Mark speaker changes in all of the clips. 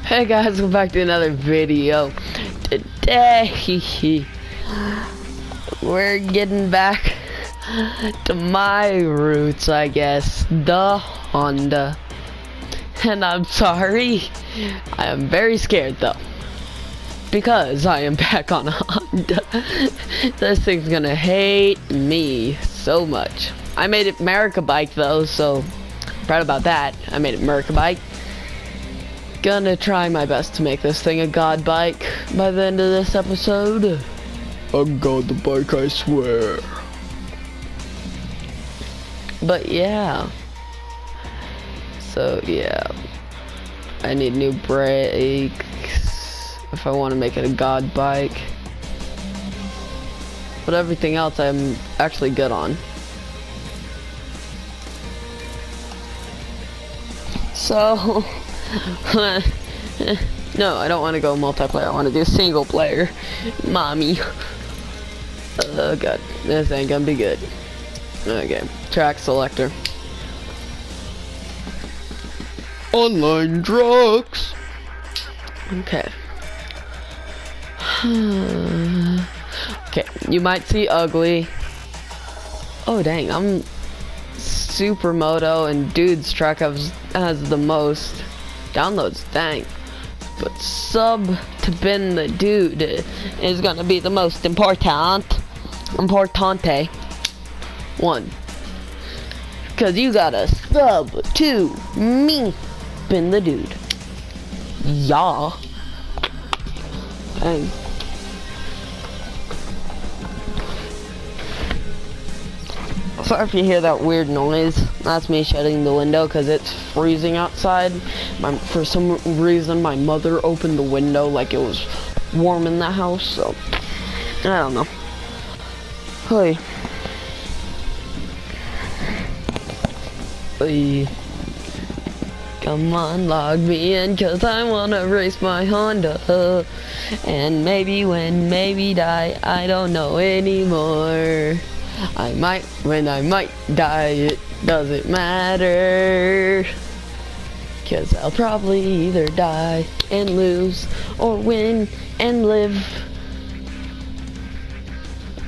Speaker 1: Hey guys, welcome back to another video. Today, we're getting back to my roots, I guess, the Honda. And I'm sorry, I am very scared though, because I am back on a Honda. This thing's gonna hate me so much. I made it America Bike though, so proud about that. I made it America Bike. Gonna try my best to make this thing a god bike by the end of this episode. A god bike, I swear. But yeah. So yeah. I need new brakes if I want to make it a god bike. But everything else I'm actually good on. So no, I don't want to go multiplayer. I want to do single player. Mommy. Oh god, this ain't gonna be good. Okay, track selector. Online trucks. Okay. Okay, you might see ugly. Oh dang, I'm Supermoto, and Dude's truck has the most downloads, dang. But sub to Ben the Dude is gonna be the most importante one, because you gotta sub to me, Ben the Dude. Yeah. Dang. Sorry if you hear that weird noise. That's me shutting the window because it's freezing outside. For some reason, my mother opened the window like it was warm in the house, so I don't know. Hey. Hey. Come on, log me in, cause I wanna race my Honda. And maybe win, maybe die, I don't know anymore. I might win, I might die, it doesn't matter. Cause I'll probably either die and lose, or win and live.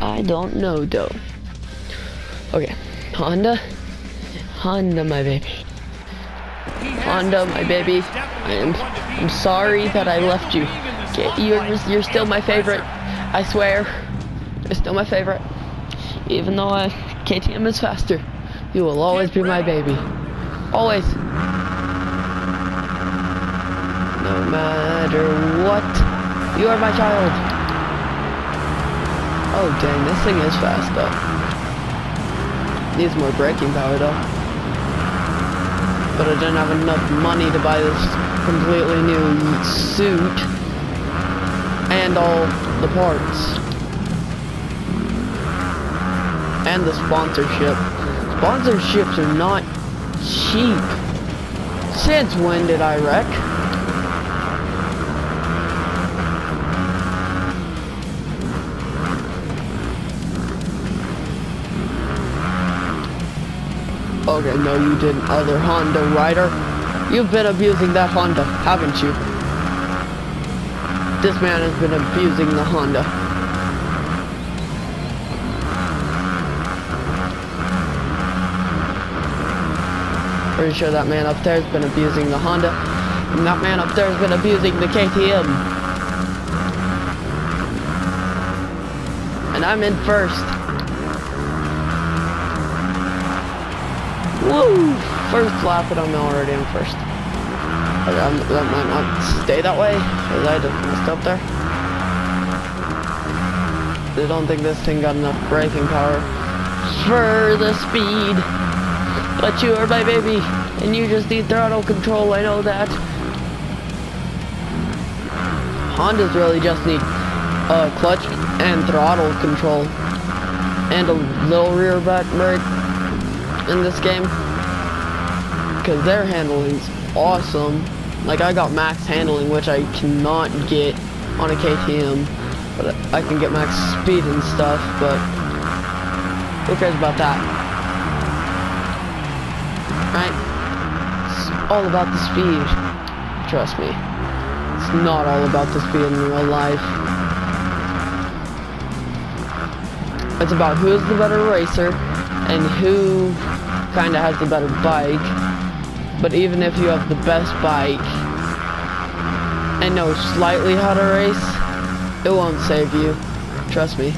Speaker 1: I don't know though. Okay, Honda my baby. Honda my baby. I'm sorry that I left you. You're still my favorite. I swear. You're still my favorite. Even though KTM is faster, you will always be my baby. Always. No matter what, you are my child. Oh dang, this thing is fast though. Needs more braking power though. But I didn't have enough money to buy this completely new suit and all the parts. And the sponsorship. Sponsorships are not cheap. Since when did I wreck? Okay, no you didn't, other Honda rider. You've been abusing that Honda, haven't you? This man has been abusing the Honda. Pretty sure that man up there has been abusing the Honda, and that man up there has been abusing the KTM. And I'm in first. Woo! First lap, and I'm already in first. Okay, that might not stay that way, because I just messed up there. I don't think this thing got enough braking power for the speed. But you are my baby, and you just need throttle control, I know that. Hondas really just need clutch and throttle control, and a little rear back brake in this game, because their handling's awesome. Like, I got max handling, which I cannot get on a KTM, but I can get max speed and stuff, but who cares about that? Right? It's all about the speed. Trust me. it's not all about this being real life. It's about who's the better racer and who kind of has the better bike. But even if you have the best bike and know slightly how to race, it won't save you. Trust me.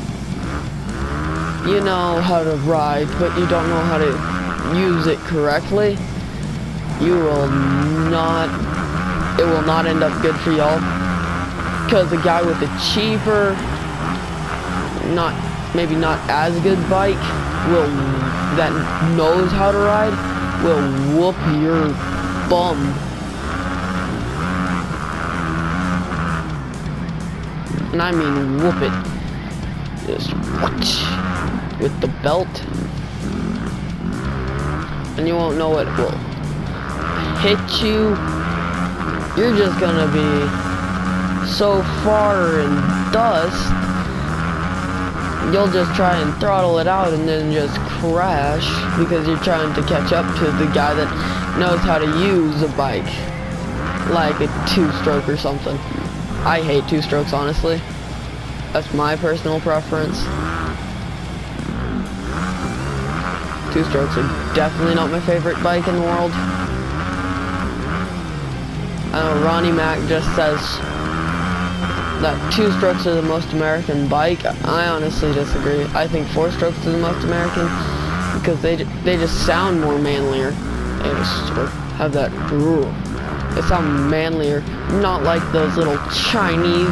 Speaker 1: You know how to ride, but you don't know how to use it correctly. You will not, it will not end up good for y'all. Because the guy with the cheaper, maybe not as good bike, that knows how to ride, will whoop your bum. And I mean whoop it. Just whoosh, with the belt. And you won't know it will hit you. You're just gonna be so far in dust, you'll just try and throttle it out and then just crash because you're trying to catch up to the guy that knows how to use a bike, like a two-stroke or something. I hate two-strokes, honestly. That's my personal preference. Two-strokes are definitely not my favorite bike in the world. I know Ronnie Mac just says that two-strokes are the most American bike. I honestly disagree. I think four-strokes are the most American because they just sound more manlier. They just sort of have that ooh. They sound manlier, not like those little Chinese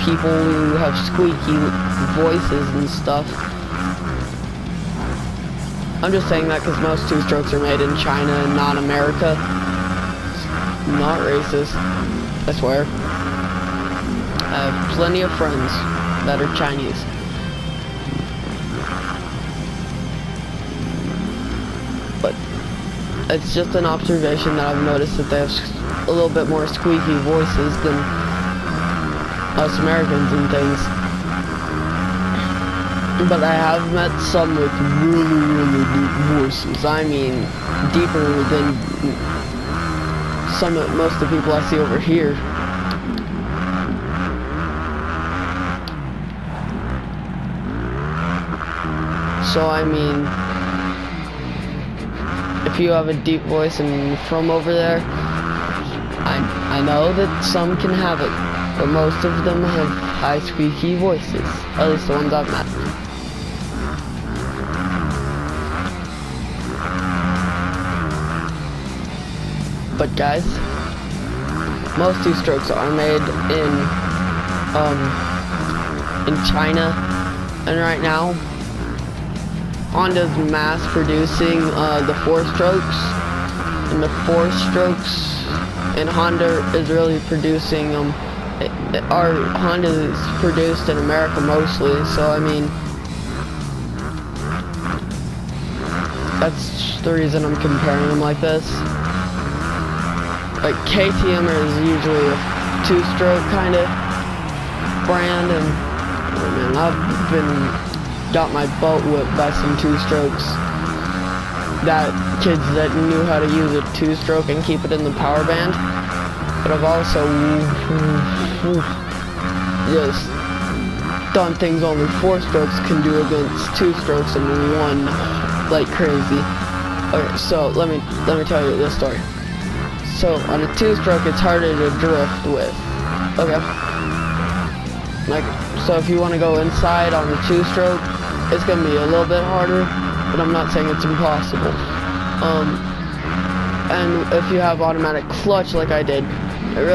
Speaker 1: people who have squeaky voices and stuff. I'm just saying that because most two-strokes are made in China and not America. Not racist, I swear. I have plenty of friends that are Chinese. But it's just an observation that I've noticed that they have a little bit more squeaky voices than us Americans and things. But I have met some with really, really deep voices. I mean, deeper than most of the people I see over here. So I mean, if you have a deep voice and you're from over there, I know that some can have it, but most of them have high squeaky voices, at least the ones I've met. But guys, most two-strokes are made in China, and right now Honda's mass producing the four-strokes, and the four-strokes, and Honda is really producing them. Honda is produced in America mostly, so I mean, that's the reason I'm comparing them like this. Like KTM is usually a two-stroke kind of brand, and oh man, I've got my butt whipped by some two-strokes. That kids that knew how to use a two-stroke and keep it in the power band. But I've also just done things only four-strokes can do against two-strokes and one like crazy. Okay, so let me tell you this story. So on a two-stroke, it's harder to drift with. Okay. Like, so if you want to go inside on the two-stroke, it's gonna be a little bit harder, but I'm not saying it's impossible. And if you have automatic clutch like I did, it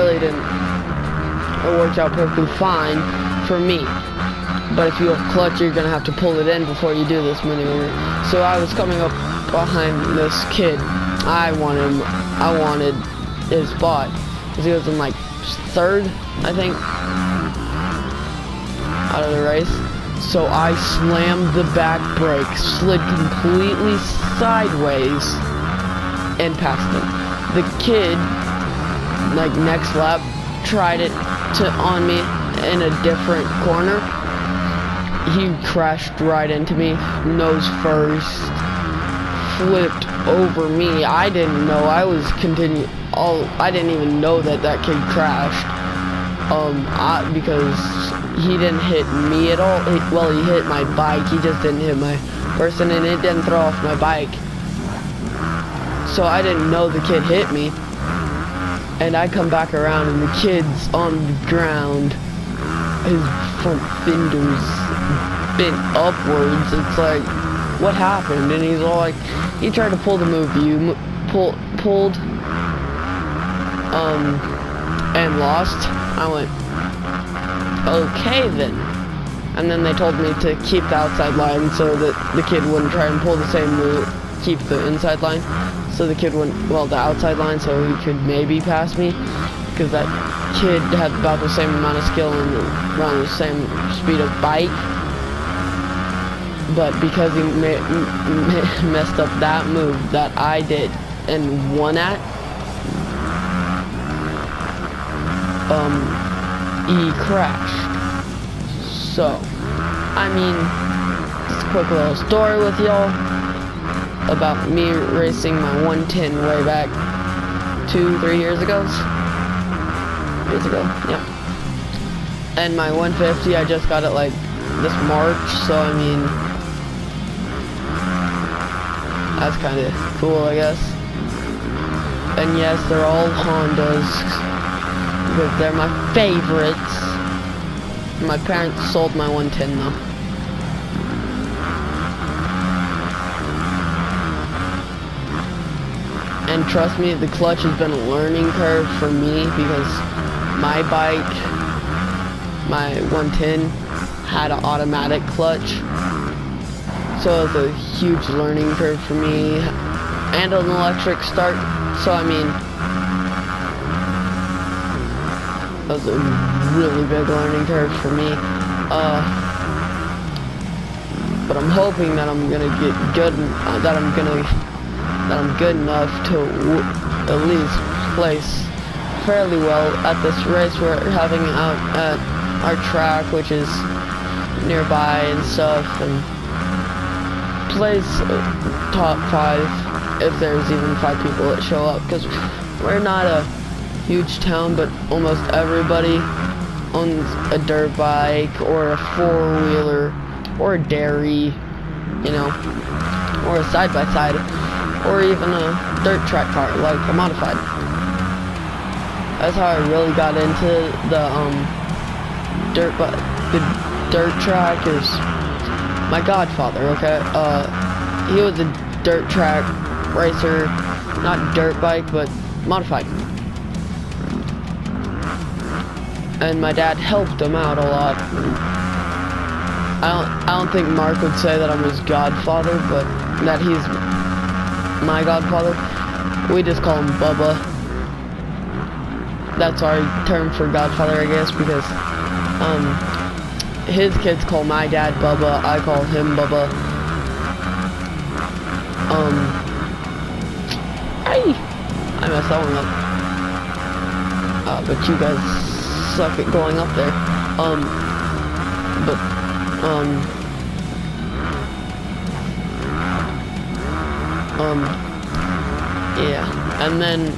Speaker 1: worked out perfectly fine for me. But if you have clutch, you're gonna have to pull it in before you do this maneuver. So I was coming up behind this kid. I wanted his spot, because he was in like third, I think, out of the race. So I slammed the back brake, slid completely sideways, and passed him. The kid, like next lap, tried it on me in a different corner. He crashed right into me, nose first, flipped over me. I didn't know. I didn't even know that kid crashed. Because he didn't hit me at all. Well, he hit my bike. He just didn't hit my person, and it didn't throw off my bike. So I didn't know the kid hit me. And I come back around, and the kid's on the ground. His front fender's bent upwards. It's like, what happened? And he's all like, he tried to pull the move you pulled, and lost. I went, okay then. And then they told me to keep the outside line so that the kid wouldn't try and pull the same move, keep the inside line. So the kid wouldn't, well, the outside line, so he could maybe pass me. Because that kid had about the same amount of skill and around the same speed of bike. But because he messed up that move that I did and won at, he crashed. So, I mean, just a quick little story with y'all about me racing my 110 way back 2-3 years ago. Yeah. And my 150, I just got it like this March, so I mean, that's kind of cool, I guess. And yes, they're all Hondas, because they're my favorites. My parents sold my 110 though. And trust me, the clutch has been a learning curve for me, because my bike, my 110, had an automatic clutch. So it was a huge learning curve for me, and an electric start. So I mean, that was a really big learning curve for me. But I'm hoping that I'm gonna get good, that I'm good enough to at least place fairly well at this race we're having out at our track, which is nearby and stuff, and place top 5 if there's even 5 people that show up, because we're not a huge town, but almost everybody owns a dirt bike or a 4-wheeler or a dairy, you know, or a side-by-side, or even a dirt track car, like a modified. That's how I really got into the dirt track. Is my godfather, okay? He was a dirt track racer, not dirt bike, but modified. And my dad helped him out a lot. I don't think Mark would say that I'm his godfather, but that he's my godfather. We just call him Bubba. That's our term for godfather, I guess, because his kids call my dad Bubba, I call him Bubba. I messed that one up. But you guys suck at going up there. Yeah, and then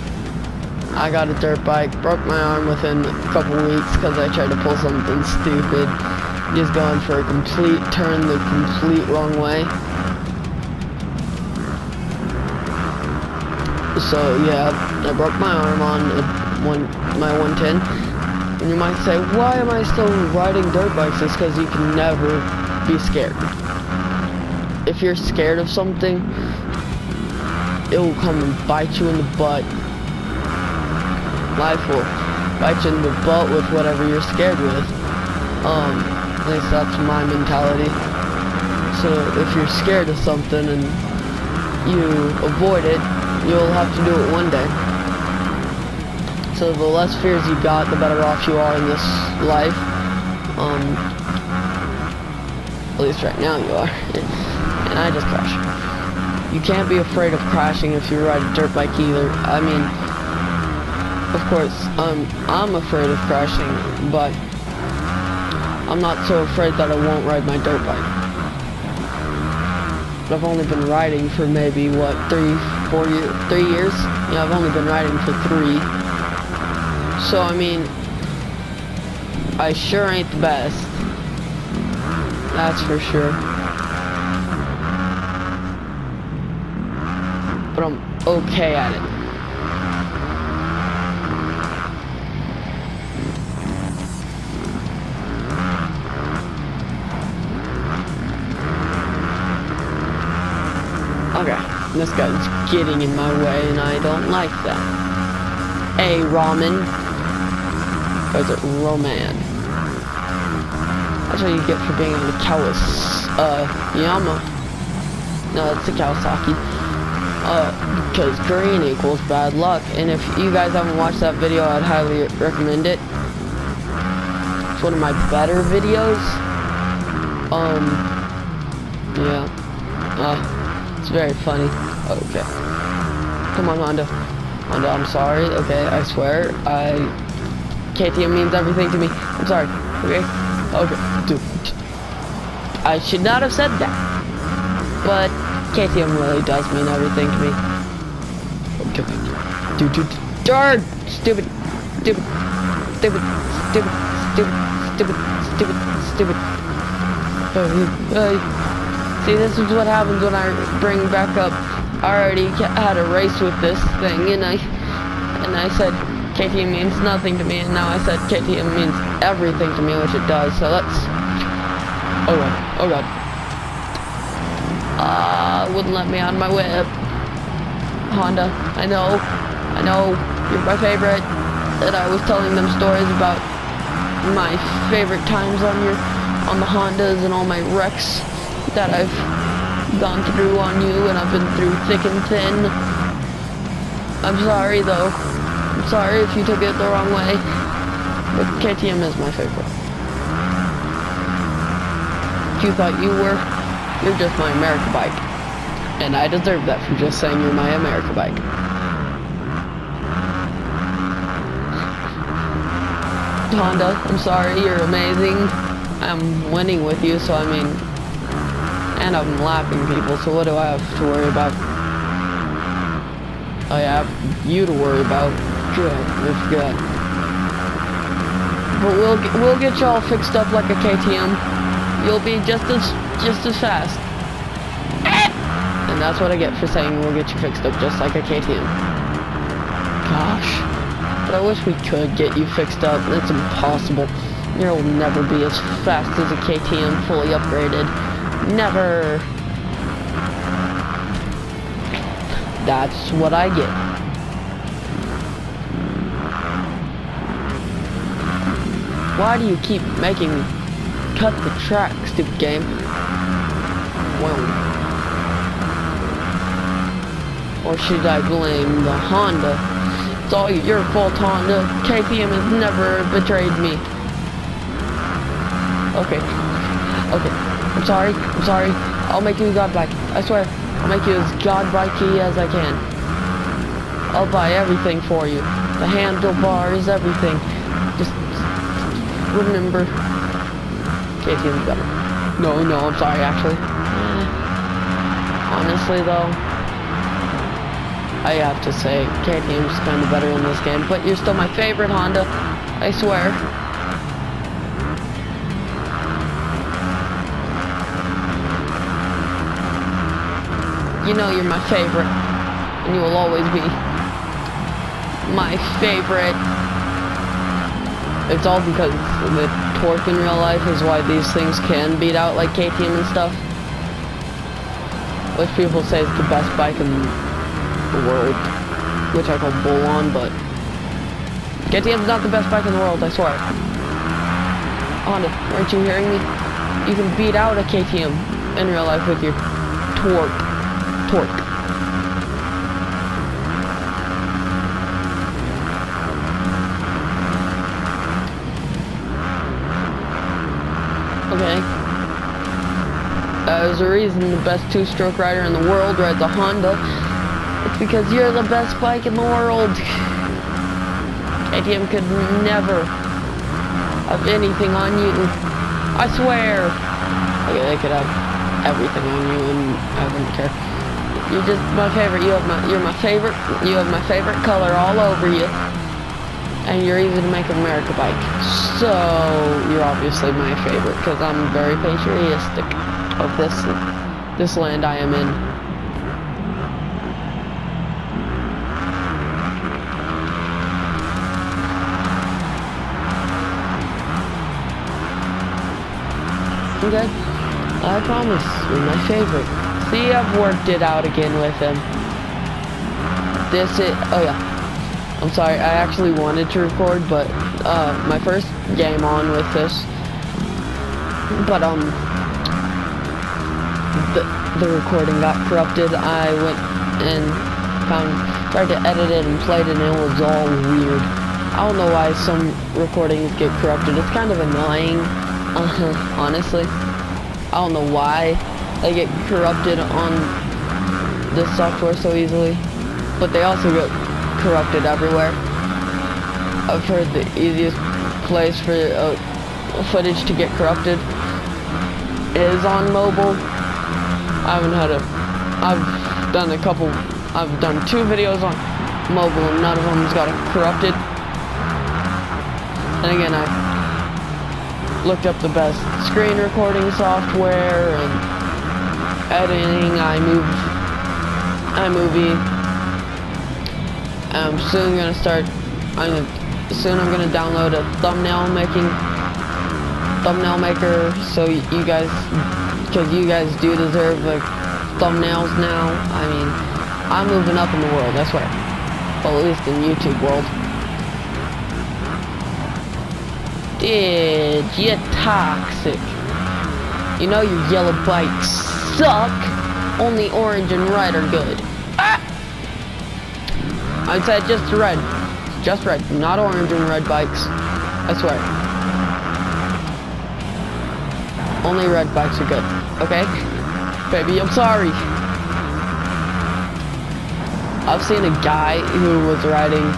Speaker 1: I got a dirt bike, broke my arm within a couple weeks because I tried to pull something stupid, just going for a complete turn the complete wrong way. So yeah, I broke my arm on my 110, and you might say, why am I still riding dirt bikes? It's because you can never be scared. If you're scared of something, it will come and bite you in the butt. Life will bite you in the butt with whatever you're scared with. At least that's my mentality. So if you're scared of something and you avoid it, you'll have to do it one day. So the less fears you got, the better off you are in this life. At least right now you are. And I just crashed. You can't be afraid of crashing if you ride a dirt bike either. I mean, of course, I'm afraid of crashing, but I'm not so afraid that I won't ride my dirt bike. But I've only been riding for maybe, what, 3 years? Yeah, I've only been riding for 3. So, I mean, I sure ain't the best. That's for sure. But I'm okay at it. Okay, this guy's getting in my way and I don't like that. Hey, Ramen. Or is it Roman? That's what you get for being on the Yama. No, it's the Kawasaki. Because green equals bad luck. And if you guys haven't watched that video, I'd highly recommend it. It's one of my better videos. Yeah. It's very funny. Okay. Come on, Honda. Honda, I'm sorry. Okay, I swear. KTM means everything to me. I'm sorry. Okay? Okay. Dude. I should not have said that. But KTM really does mean everything to me. Okay. Dude. Darn! Stupid. See, this is what happens when I bring back up. I already had a race with this thing, and I said KTM means nothing to me, and now I said KTM means everything to me, which it does. So let's. Oh god. Wouldn't let me on my whip. Honda, I know, you're my favorite. And I was telling them stories about my favorite times on the Hondas and all my wrecks that I've gone through on you, and I've been through thick and thin. I'm sorry though. I'm sorry if you took it the wrong way. But KTM is my favorite. If you thought you're just my America bike. And I deserve that for just saying you're my America bike. Honda, I'm sorry, you're amazing. I'm winning with you, so I mean, and I'm lapping people, so what do I have to worry about? I have you to worry about. Good, that's good. But we'll get y'all fixed up like a KTM. You'll be just as fast. And that's what I get for saying we'll get you fixed up just like a KTM. Gosh. But I wish we could get you fixed up. It's impossible. You'll never be as fast as a KTM fully upgraded. Never. That's what I get. Why do you keep making me cut the track, stupid game? Well. Or should I blame the Honda? It's all your fault, Honda. KTM has never betrayed me. Okay. I'm sorry. I'll make you godlike. I swear. I'll make you as godlike-y as I can. I'll buy everything for you. The handlebars, everything. Just remember. KTM's better. No, I'm sorry, actually. Honestly, though, I have to say, KTM's kind of better in this game, but you're still my favorite, Honda. I swear. You know you're my favorite, and you will always be my favorite. It's all because the torque in real life is why these things can beat out like KTM and stuff. Which people say is the best bike in the world, which I call bull on, but KTM's not the best bike in the world, I swear. Honda, aren't you hearing me? You can beat out a KTM in real life with your torque. Okay. There's a reason the best two-stroke rider in the world rides a Honda. It's because you're the best bike in the world. KTM could never have anything on you. I swear. Okay, they could have everything on you and I wouldn't care. You're just my favorite. You're my favorite. You have my favorite color all over you. and you're easy to make an America bike. So you're obviously my favorite because I'm very patriotic of this land I am in. Okay, I promise, you're my favorite. See, I've worked it out again with him. Oh yeah. I'm sorry, I actually wanted to record, but, my first game on with this. But, the recording got corrupted. I went and tried to edit it and played it, and it was all weird. I don't know why some recordings get corrupted. It's kind of annoying. Honestly, I don't know why they get corrupted on this software so easily, but they also get corrupted everywhere. I've heard the easiest place for footage to get corrupted is on mobile. I've done 2 videos on mobile and none of them has got corrupted. And again, I looked up the best screen recording software and editing, iMovie. Soon I'm gonna download a thumbnail maker, so you guys, because you guys do deserve like thumbnails now. I mean, I'm moving up in the world, I swear. Well, at least in YouTube world. Dude, you're toxic. You know your yellow bikes suck. Only orange and red are good. Ah! I said just red. Just red. Not orange and red bikes. I swear. Only red bikes are good. Okay? Baby, I'm sorry. I've seen a guy who was riding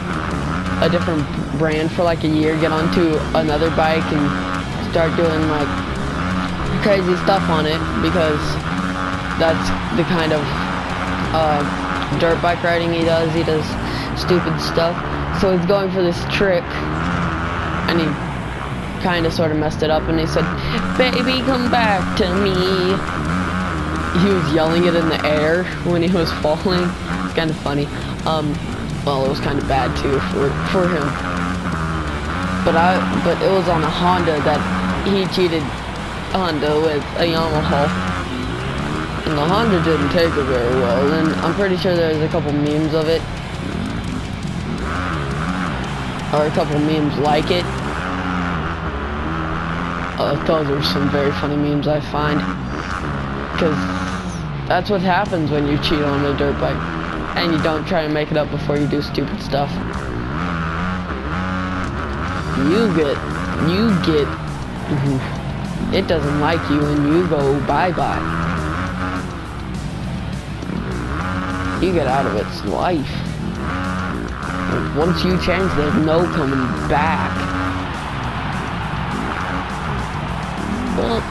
Speaker 1: a different brand for like a year get onto another bike and start doing like crazy stuff on it, because that's the kind of dirt bike riding he does. He does stupid stuff. So he's going for this trick and he kind of sort of messed it up, and he said, "Baby, come back to me." He was yelling it in the air when he was falling. It's kind of funny. Well, it was kind of bad too for him. But it was on a Honda that he cheated Honda with a Yamaha, and the Honda didn't take it very well. And I'm pretty sure there's a couple memes of it, or a couple memes like it. Those are some very funny memes I find, because that's what happens when you cheat on a dirt bike. And you don't try to make it up before you do stupid stuff. You get, it doesn't like you and you go bye-bye. You get out of its life. And once you change, there's no coming back. Well,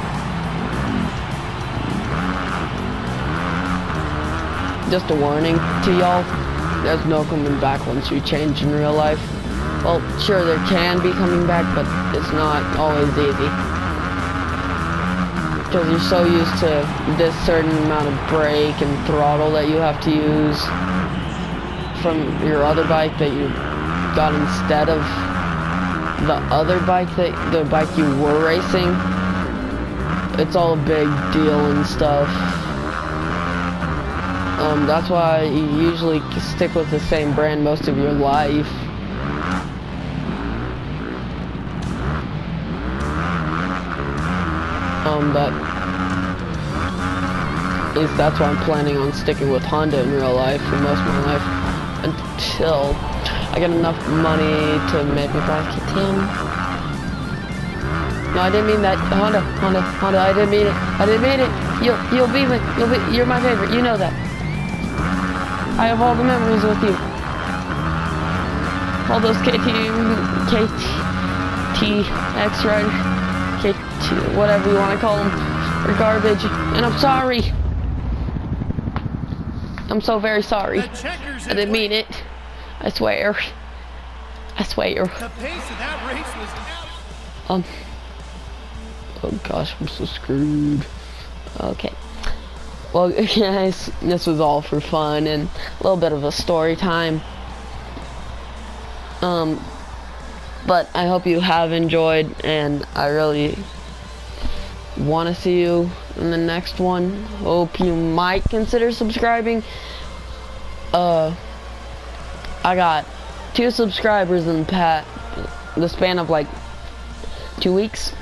Speaker 1: just a warning to y'all, there's no coming back once you change in real life. Well, sure, there can be coming back, but it's not always easy. Because you're so used to this certain amount of brake and throttle that you have to use from your other bike that you got instead of the other bike, the bike you were racing. It's all a big deal and stuff. That's why you usually stick with the same brand most of your life. But at least that's why I'm planning on sticking with Honda in real life for most of my life until I get enough money to maybe buy KTM. No, I didn't mean that. Honda, I didn't mean it. You're my favorite, you know that. I have all the memories with you. All those KTX riders, whatever you want to call them, are garbage. And I'm sorry. I'm so very sorry. I didn't mean it. I swear. I swear you're.
Speaker 2: The pace of that race was
Speaker 1: Oh gosh, I'm so screwed. Okay. Well, guys, this was all for fun and a little bit of a story time. But I hope you have enjoyed, and I really want to see you in the next one. Hope you might consider subscribing. I got 2 subscribers in the span of like 2 weeks,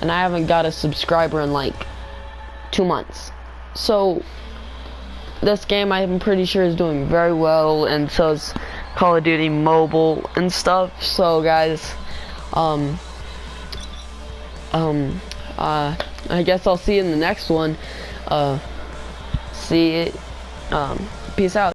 Speaker 1: and I haven't got a subscriber in like 2 months. So this game, I'm pretty sure, is doing very well, and so is Call of Duty Mobile and stuff. So guys, I guess I'll see you in the next one. Peace out.